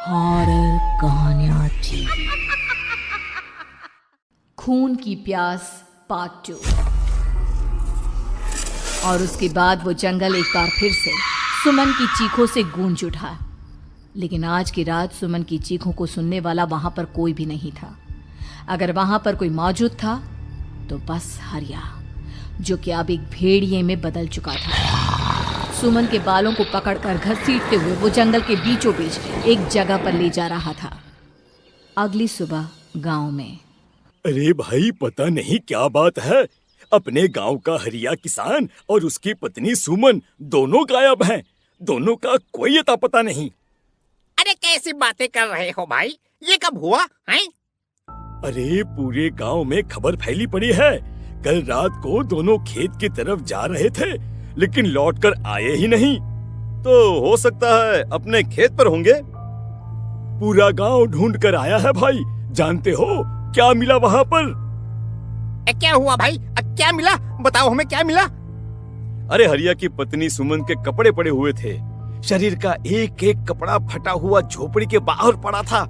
Horror कहानियां थी। खून की प्यास पार्ट 2। और उसके बाद वो जंगल एक बार फिर से सुमन की चीखों से गूंज उठा। लेकिन आज की रात सुमन की चीखों को सुनने वाला वहां पर कोई भी नहीं था। अगर वहां पर कोई मौजूद था तो बस हरिया, जो कि अब एक भेड़िए में बदल चुका था। सुमन के बालों को पकड़कर घसीटते हुए वो जंगल के बीचों बीच एक जगह पर ले जा रहा था। अगली सुबह गांव में। अरे भाई, पता नहीं क्या बात है, अपने गांव का हरिया किसान और उसकी पत्नी सुमन दोनों गायब हैं। दोनों का कोई अता पता नहीं। अरे कैसी बातें कर रहे हो भाई, ये कब हुआ है? अरे पूरे गांव में खबर फैली पड़ी है। कल रात को दोनों खेत की तरफ जा रहे थे, लेकिन लौटकर आए ही नहीं। तो हो सकता है अपने खेत पर होंगे। पूरा गांव ढूंढ कर आया है भाई। जानते हो क्या मिला वहां पर? क्या हुआ भाई? क्या मिला? बताओ हमें, क्या मिला? अरे हरिया की पत्नी सुमन के कपड़े पड़े हुए थे। शरीर का एक एक कपड़ा फटा हुआ झोपड़ी के बाहर पड़ा था,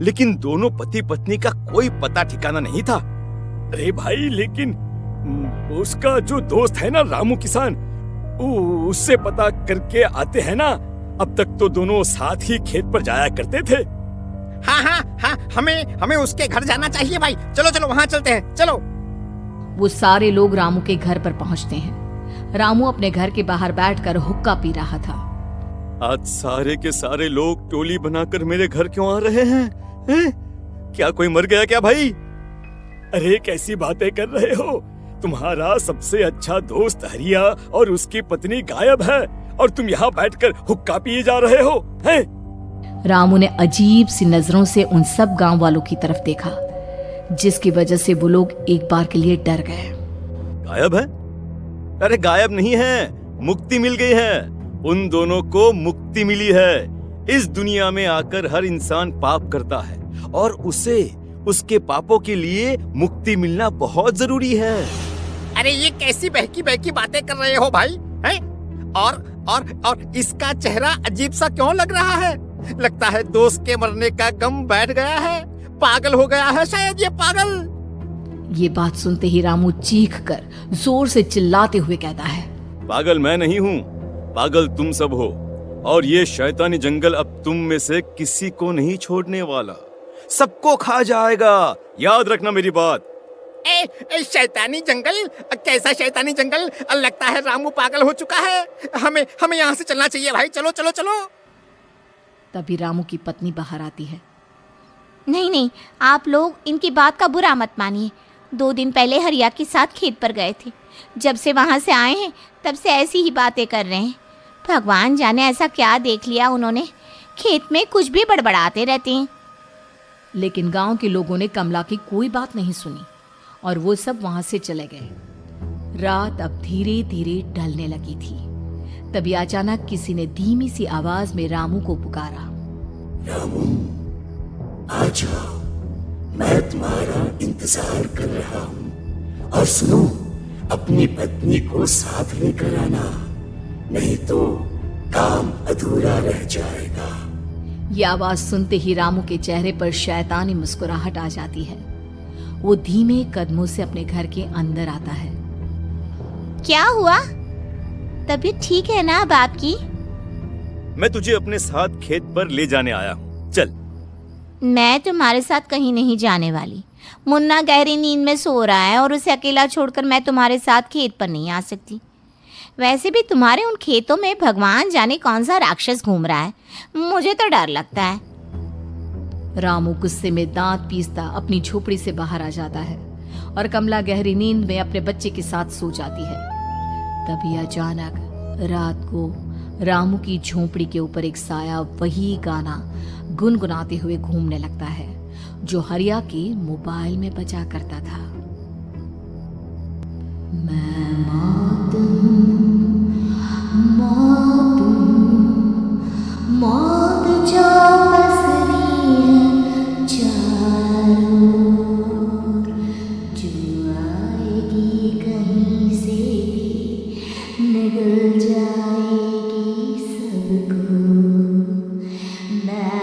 लेकिन दोनों पति पत्नी का कोई पता ठिकाना नहीं था। अरे भाई, लेकिन उसका जो दोस्त है ना रामू किसान, उससे पता करके आते हैं ना। अब तक तो दोनों साथ ही खेत पर जाया करते थे। हाँ, हमें उसके घर जाना चाहिए भाई। चलो वहाँ चलते हैं, चलो। वो सारे लोग रामू के घर पर पहुंचते हैं। रामू अपने घर के बाहर बैठकर हुक्का पी रहा था। आज सारे के सारे लोग टोली बनाकर मेरे घर क्यों आ रहे हैं? क्या कोई मर गया क्या भाई? अरे कैसी बातें कर रहे हो? तुम्हारा सबसे अच्छा दोस्त हरिया और उसकी पत्नी गायब है और तुम यहाँ बैठकर हुक्का पिए जा रहे हो, हैं? रामू ने अजीब सी नजरों से उन सब गांव वालों की तरफ देखा, जिसकी वजह से वो लोग एक बार के लिए डर गए। गायब है? अरे गायब नहीं है, मुक्ति मिल गई है। उन दोनों को मुक्ति मिली है। इस दुनिया में आकर हर इंसान पाप करता है और उसे उसके पापों के लिए मुक्ति मिलना बहुत जरूरी है। अरे ये कैसी बहकी बातें कर रहे हो भाई, हैं? और इसका चेहरा अजीब सा क्यों लग रहा है? लगता है दोस्त के मरने का गम बैठ गया है। पागल हो गया है शायद ये पागल। ये बात सुनते ही रामू चीख कर जोर से चिल्लाते हुए कहता है, पागल मैं नहीं हूँ, पागल तुम सब हो। और ये शैतानी जंगल अब तुम में से किसी को नहीं छोड़ने वाला, सबको खा जाएगा। याद रखना मेरी बात। शैतानी जंगल? कैसा शैतानी जंगल? लगता है रामू पागल हो चुका है। हमें यहाँ से चलना चाहिए भाई। चलो। तभी रामू की पत्नी बाहर आती है। नहीं, आप लोग इनकी बात का बुरा मत मानिए। 2 दिन पहले हरिया के साथ खेत पर गए थे। जब से वहाँ से आए हैं तब से ऐसी ही बातें कर रहे हैं। भगवान जाने ऐसा क्या देख लिया उन्होंने, खेत में कुछ भी बड़बड़ाते रहते हैं। लेकिन गांव के लोगों ने कमला की कोई बात नहीं सुनी और वो सब वहां से चले गए। रात अब धीरे धीरे ढलने लगी थी। तभी अचानक किसी ने धीमी सी आवाज में रामू को पुकारा। रामू, आ जाओ, मैं तुम्हारा इंतजार कर रहा हूँ। और सुनो, अपनी पत्नी को साथ लेकर आना, नहीं तो काम अधूरा रह जाएगा। ये आवाज सुनते ही रामू के चेहरे पर शैतानी मुस्कुराहट आ जाती है। वो धीमे कदमों से अपने घर के अंदर आता है। क्या हुआ? तबीयत ठीक है ना अब आपकी? मैं तुझे अपने साथ खेत पर ले जाने आया हूँ, चल। मैं तुम्हारे साथ कहीं नहीं जाने वाली। मुन्ना गहरी नींद में सो रहा है और उसे अकेला छोड़कर मैं तुम्हारे साथ खेत पर नहीं आ सकती। वैसे भी तुम्हारे उन खेतों में भगवान जाने कौन सा राक्षस घूम रहा है, मुझे तो डर लगता है। रामू गुस्से में दांत पीसता अपनी झोपड़ी से बाहर आ जाता है और कमला गहरी नींद में अपने बच्चे के साथ सो जाती है। तभी अचानक रात को रामू की झोपड़ी के ऊपर एक साया वही गाना गुनगुनाते हुए घूमने लगता है जो हरिया के मोबाइल में बजा करता था। मैं मौत जो बसरी है चारों ओर, जो आएगी कहीं से भी निगल जाएगी सबको। मैं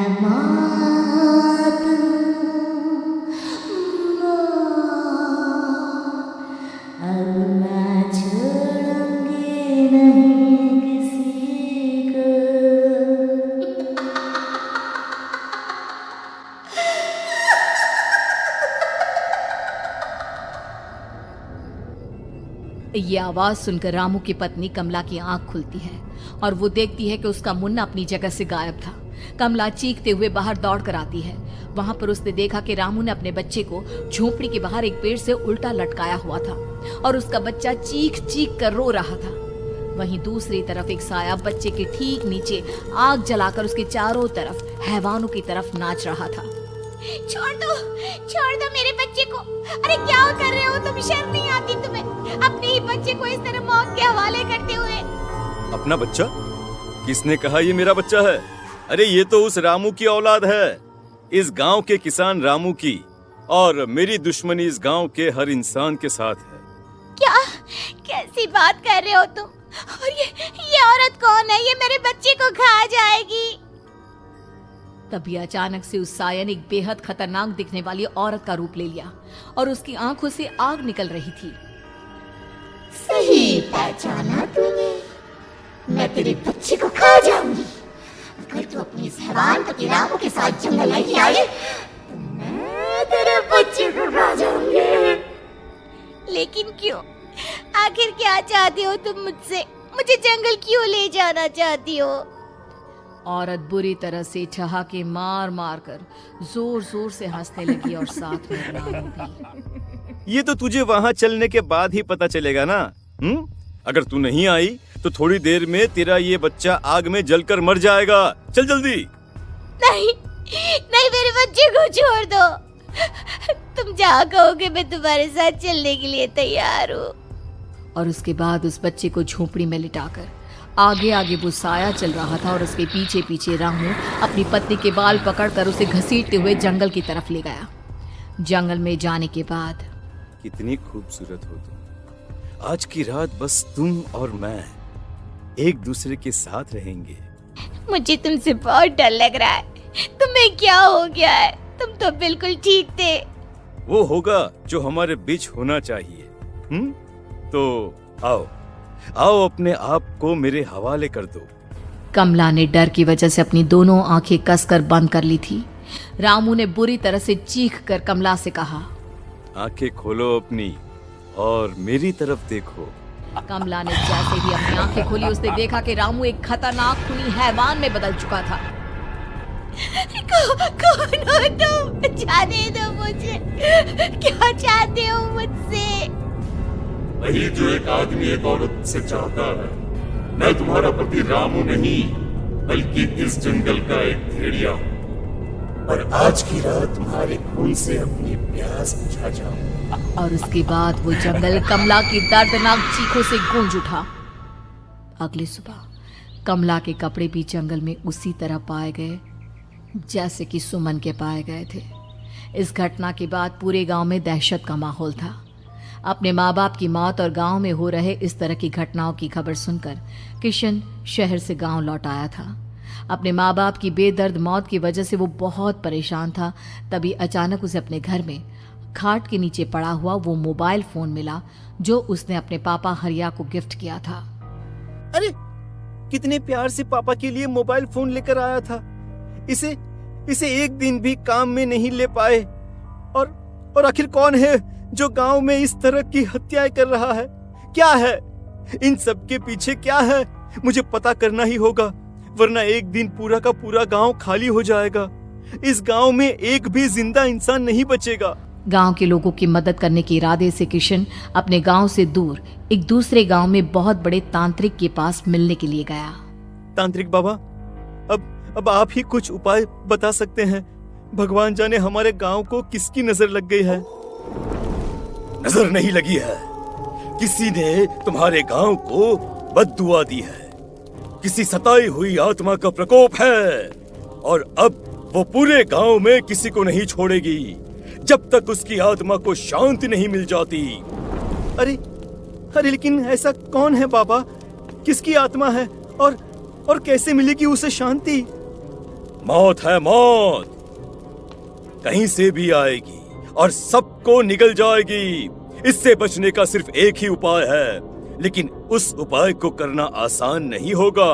ये आवाज सुनकर रामू की पत्नी कमला की आंख खुलती है और वो देखती है कि उसका मुन्ना अपनी जगह से गायब था। कमला चीखते हुए बाहर दौड़ कर आती है। वहां पर उसने देखा कि रामू ने अपने बच्चे को झोपड़ी के बाहर एक पेड़ से उल्टा लटकाया हुआ था और उसका बच्चा चीख चीख कर रो रहा था। वहीं दूसरी तरफ एक साया बच्चे के ठीक नीचे आग जलाकर उसके चारों तरफ हैवानों की तरफ नाच रहा था। छोड़ दो मेरे बच्चे को। अरे क्या कर रहे हो तुम? शर्म नहीं आती तुम्हें अपने ही बच्चे को इस तरह मौत के हवाले करते हुए? अपना बच्चा? किसने कहा ये मेरा बच्चा है? अरे ये तो उस रामू की औलाद है, इस गांव के किसान रामू की, और मेरी दुश्मनी इस गांव के हर इंसान के साथ है। क्या कैसी बात कर रहे हो तुम? और ये औरत कौन है? ये मेरे बच्चे को खा जाएगी। तभी अचानक से उस साया ने एक बेहद खतरनाक दिखने वाली औरत का रूप ले लिया और उसकी आंखों से आग निकल रही थी। सही पहचाना तूने, मैं तेरे बच्चे को खा जाऊंगी। अगर तू अपनी इस हैवान पति रामू के साथ जंगल नहीं आए तो मैं तेरे बच्चे को खा जाऊंगी। लेकिन क्यों? आखिर क्या चाहती हो तुम मुझसे? मुझे जंगल क्यों ले जाना चाहती हो? औरत बुरी तरह से ठहाके मार मार कर जोर जोर से हंसने लगी और साथ में रामू भी। ये तो तुझे वहाँ चलने के बाद ही पता चलेगा ना। अगर तू नहीं आई तो थोड़ी देर में तेरा ये बच्चा आग में जलकर मर जाएगा। चल जल्दी। नहीं मेरे बच्चे को छोड़ दो। तुम जहाँ कहोगे मैं तुम्हारे साथ चलने के लिए तैयार हूँ। और उसके बाद उस बच्चे को झोपड़ी में लिटाकर आगे आगे वो साया चल रहा था और उसके पीछे पीछे रामू अपनी पत्नी के बाल पकड़कर उसे घसीटते हुए जंगल की तरफ ले गया। जंगल में जाने के बाद, कितनी खूबसूरत हो तुम। आज की रात बस तुम और मैं एक दूसरे के साथ रहेंगे। मुझे तुमसे बहुत डर लग रहा है। तुम्हें क्या हो गया है? तुम तो बिल्कुल ठीक थे। वो होगा जो हमारे बीच होना चाहिए। तो आओ अपने आप को मेरे हवाले कर दो। कमला ने डर की वजह से अपनी दोनों आंखें कसकर बंद कर ली थी। रामू ने बुरी तरह से चीख कर कमला से कहा, आंखें खोलो अपनी और मेरी तरफ देखो। कमला ने जैसे ही अपनी आंखें खोली उसने देखा कि रामू एक खतरनाक खूनी हैवान में बदल चुका था। कौन हो तुम? जाने दो मुझे। क्या चाहते हो मुझसे? वही जो एक आदमी एक औरत से चाहता है। मैं तुम्हारा पति रामू नहीं, बल्कि इस जंगल का एक भेड़िया हूँ, और आज की रात तुम्हारे खून से अपनी प्यास बुझा जाऊं। और उसके बाद वो जंगल कमला की दर्दनाक चीखों से गूंज उठा। अगली सुबह कमला के कपड़े भी जंगल में उसी तरह पाए गए जैसे कि सुमन के पाए गए थे। इस घटना के बाद पूरे गांव में दहशत का माहौल था। अपने माँ बाप की मौत और गांव में हो रहे इस तरह की घटनाओं की खबर सुनकर किशन शहर से गांव लौट आया था। अपने माँ बाप की बेदर्द मौत की वजह से वो बहुत परेशान था। तभी अचानक उसे अपने घर में खाट के नीचे पड़ा हुआ वो मोबाइल फोन मिला जो उसने अपने पापा हरिया को गिफ्ट किया था। अरे कितने प्यार से पापा के लिए मोबाइल फोन लेकर आया था। इसे एक दिन भी काम में नहीं ले पाए। और आखिर कौन है जो गांव में इस तरह की हत्याएं कर रहा है? क्या है इन सब के पीछे? क्या है? मुझे पता करना ही होगा, वरना एक दिन पूरा का पूरा गांव खाली हो जाएगा। इस गांव में एक भी जिंदा इंसान नहीं बचेगा। गांव के लोगों की मदद करने के इरादे से किशन अपने गांव से दूर एक दूसरे गांव में बहुत बड़े तांत्रिक के पास मिलने के लिए गया। तांत्रिक बाबा, अब आप ही कुछ उपाय बता सकते हैं। भगवान जाने हमारे गांव को किसकी नजर लग गई है। नजर नहीं लगी है, किसी ने तुम्हारे गांव को बद्दुआ दी है। किसी सताई हुई आत्मा का प्रकोप है और अब वो पूरे गांव में किसी को नहीं छोड़ेगी जब तक उसकी आत्मा को शांति नहीं मिल जाती। अरे लेकिन ऐसा कौन है बाबा? किसकी आत्मा है और कैसे मिलेगी उसे शांति? मौत है मौत, कहीं से भी आएगी और सबको निगल जाएगी। इससे बचने का सिर्फ एक ही उपाय है, लेकिन उस उपाय को करना आसान नहीं होगा।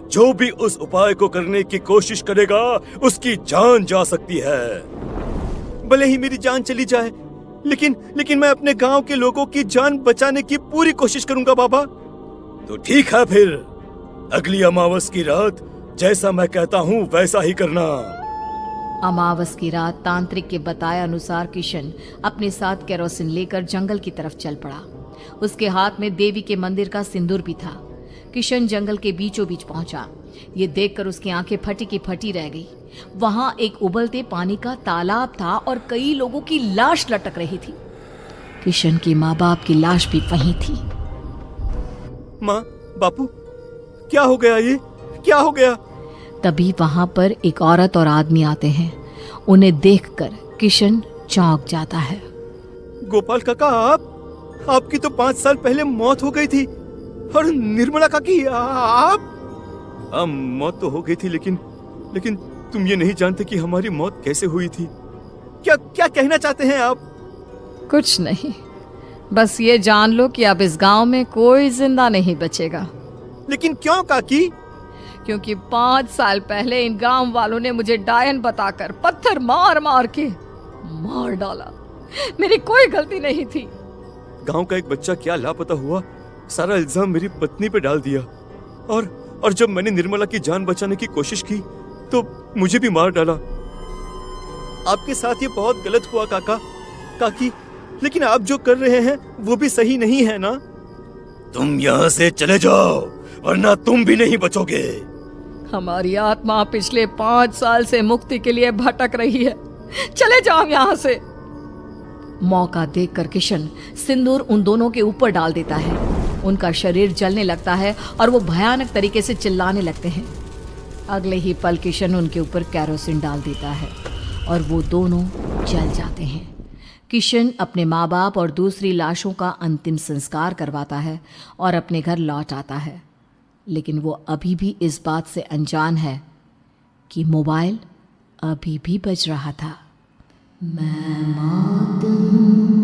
जो भी उस उपाय को करने की कोशिश करेगा उसकी जान जा सकती है। भले ही मेरी जान चली जाए, लेकिन मैं अपने गांव के लोगों की जान बचाने की पूरी कोशिश करूंगा बाबा। तो ठीक है, फिर अगली अमावस की रात जैसा मैं कहता हूँ वैसा ही करना। अमावस की रात तांत्रिक के बताए अनुसार किशन अपने साथ केरोसिन लेकर जंगल की तरफ चल पड़ा। उसके हाथ में देवी के मंदिर का सिंदूर भी था। किशन जंगल के बीचों बीच पहुंचा। ये देखकर उसकी आंखें फटी की फटी रह गई। वहां एक उबलते पानी का तालाब था और कई लोगों की लाश लटक रही थी। किशन के माँ बाप की लाश भी वहीं थी। माँ, बापू, क्या हो गया? ये क्या हो गया? तभी वहां पर एक औरत और आदमी आते हैं। उन्हें देखकर किशन चौंक जाता है। गोपाल काका, आपकी तो 5 साल पहले मौत हो गई थी। और निर्मला काकी, आप? मौत तो हो गई थी, लेकिन तुम ये नहीं जानते कि हमारी मौत कैसे हुई थी। क्या कहना चाहते हैं आप? कुछ नहीं, बस ये जान लो कि अब इस गांव में कोई जिंदा नहीं बचेगा। लेकिन क्यों काकी? क्योंकि 5 साल पहले इन गांव वालों ने मुझे डायन बताकर पत्थर मार मार के मार डाला। मेरी कोई गलती नहीं थी। गांव का एक बच्चा क्या लापता हुआ, सारा इल्जाम मेरी पत्नी पे डाल दिया। और जब मैंने निर्मला की जान बचाने की कोशिश की तो मुझे भी मार डाला। आपके साथ ये बहुत गलत हुआ काकी, लेकिन आप जो कर रहे हैं वो भी सही नहीं है ना? तुम यहाँ से चले जाओ वरना तुम भी नहीं बचोगे। हमारी आत्मा पिछले 5 साल से मुक्ति के लिए भटक रही है। चले जाओ यहाँ से। मौका देखकर किशन सिंदूर उन दोनों के ऊपर डाल देता है। उनका शरीर जलने लगता है और वो भयानक तरीके से चिल्लाने लगते हैं। अगले ही पल किशन उनके ऊपर केरोसिन डाल देता है और वो दोनों जल जाते हैं। किशन अपने माँ बाप और दूसरी लाशों का अंतिम संस्कार करवाता है और अपने घर लौट आता है। लेकिन वो अभी भी इस बात से अनजान है कि मोबाइल अभी भी बज रहा था। मैं मौत हूँ।